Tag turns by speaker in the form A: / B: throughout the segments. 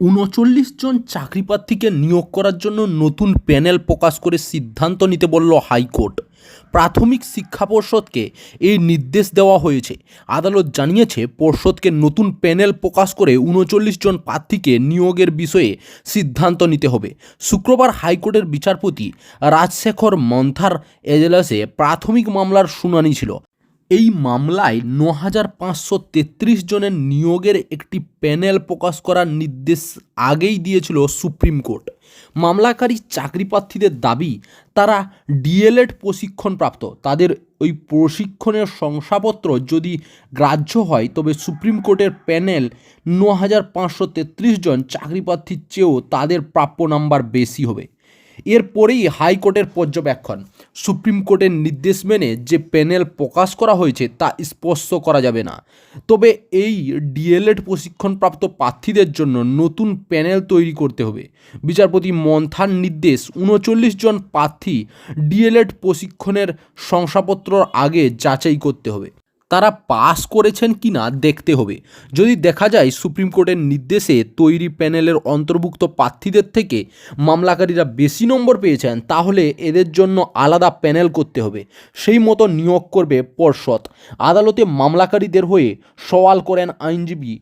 A: ৩৯ জন চাকরিপ্রার্থীকে নিয়োগ করার জন্য নতুন প্যানেল প্রকাশ করে সিদ্ধান্ত নিতে বলল হাইকোর্ট। প্রাথমিক শিক্ষা পর্ষদকে এই নির্দেশ দেওয়া হয়েছে। আদালত জানিয়েছে, পর্ষদকে নতুন প্যানেল প্রকাশ করে ৩৯ জন প্রার্থীকে নিয়োগের বিষয়ে সিদ্ধান্ত নিতে হবে। শুক্রবার হাইকোর্টের বিচারপতি রাজশেখর মন্থার এজলাসে প্রাথমিক মামলার শুনানি ছিল। এই মামলায় ৯,৫৩৩ জনের নিয়োগের একটি প্যানেল প্রকাশ করার নির্দেশ আগেই দিয়েছিল সুপ্রিম কোর্ট। মামলাকারী চাকরিপ্রার্থীদের দাবি, তারা ডিএলএড প্রশিক্ষণপ্রাপ্ত। তাদের ওই প্রশিক্ষণের শংসাপত্র যদি গ্রাহ্য হয়, তবে সুপ্রিম কোর্টের প্যানেল ৯,৫৩৩ জন চাকরিপ্রার্থীর চেয়েও তাদের প্রাপ্য নাম্বার বেশি হবে। এরপরেই হাইকোর্টের পর্যবেক্ষণ, সুপ্রিম কোর্টের নির্দেশ মেনে যে প্যানেল প্রকাশ করা হয়েছে তা স্পর্শ করা যাবে না। তবে এই ডিএলএড প্রশিক্ষণপ্রাপ্ত প্রার্থীদের জন্য নতুন প্যানেল তৈরি করতে হবে। বিচারপতি মন্থার নির্দেশ, ৩৯ জন প্রার্থী ডিএলএড প্রশিক্ষণের শংসাপত্রর আগে যাচাই করতে হবে। তারা পাস করেছেন কি না দেখতে হবে। যদি দেখা যায় সুপ্রিম কোর্টের নির্দেশে তৈরি প্যানেলের অন্তর্ভুক্ত প্রার্থীদের থেকে মামলাকারীরা বেশি নম্বর পেয়েছেন, তাহলে এদের জন্য আলাদা প্যানেল করতে হবে। সেই মতো নিয়োগ করবে পর্ষদ। আদালতে মামলাকারীদের হয়ে সওয়াল করেন আইনজীবী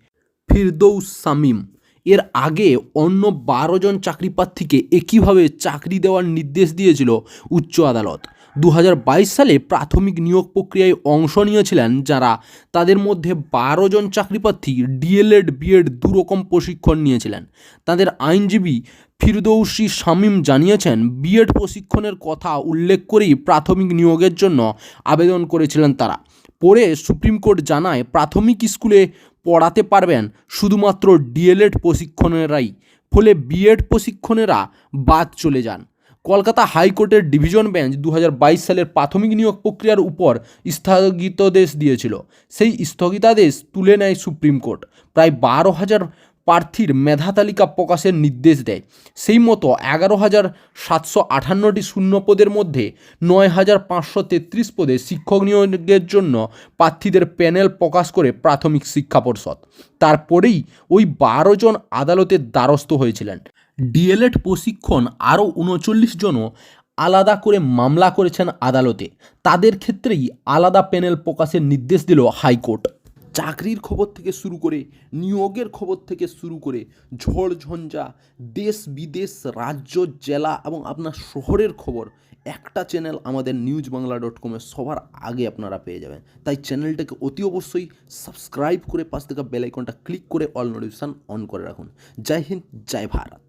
A: ফিরদৌস শামীম। এর আগে অন্য ১২ জন চাকরিপ্রার্থীকে একইভাবে চাকরি দেওয়ার নির্দেশ দিয়েছিল উচ্চ আদালত। ২০২২ সালে প্রাথমিক নিয়োগ প্রক্রিয়ায় অংশ নিয়েছিলেন যারা, তাদের মধ্যে ১২ জন চাকরিপ্রার্থী ডিএলএড বিএড দুরকম প্রশিক্ষণ নিয়েছিলেন। তাদের আইনজীবী ফিরদৌসি শামীম জানিয়েছেন, বিএড প্রশিক্ষণের কথা উল্লেখ করেই প্রাথমিক নিয়োগের জন্য আবেদন করেছিলেন তারা। পরে সুপ্রিম কোর্ট জানায়, প্রাথমিক স্কুলে পড়াতে পারবেন শুধুমাত্র ডিএলএড প্রশিক্ষণেরাই, ফলে বিএড প্রশিক্ষণেরা বাদ চলে যান। কলকাতা হাইকোর্টের ডিভিশন বেঞ্চ ২০২২ সালের প্রাথমিক নিয়োগ প্রক্রিয়ার উপর স্থগিতাদেশ দিয়েছিল। সেই স্থগিতাদেশ তুলে নেয় সুপ্রিম কোর্ট। প্রায় ১২,০০০ প্রার্থীর মেধা তালিকা প্রকাশের নির্দেশ দেয়। সেই মতো ১১,৭৫৮টি শূন্য পদের মধ্যে ৯,৫৩৩ পদে শিক্ষক নিয়োগের জন্য প্রার্থীদের প্যানেল প্রকাশ করে প্রাথমিক শিক্ষা পর্ষদ। তারপরেই ওই ১২ জন আদালতের দ্বারস্থ হয়েছিলেন। ডিএলএড প্রশিক্ষণ আরও ৩৯ জনও আলাদা করে মামলা করেছেন আদালতে। তাদের ক্ষেত্রেই আলাদা প্যানেল প্রকাশের নির্দেশ দিল হাইকোর্ট। চাকরির খবর থেকে শুরু করে, নিয়োগের খবর থেকে শুরু করে, ঝড় ঝঞ্ঝা, দেশ বিদেশ, রাজ্য, জেলা এবং আপনার শহরের খবর একটা চ্যানেল আমাদের newsbangla.com সবার আগে আপনারা পেয়ে যাবেন। তাই চ্যানেলটাকে অতি অবশ্যই সাবস্ক্রাইব করে পাশ থেকে বেল আইকনটা ক্লিক করে অল নোটিফিকেশান অন করে রাখুন। জয় হিন্দ, জয় ভারত।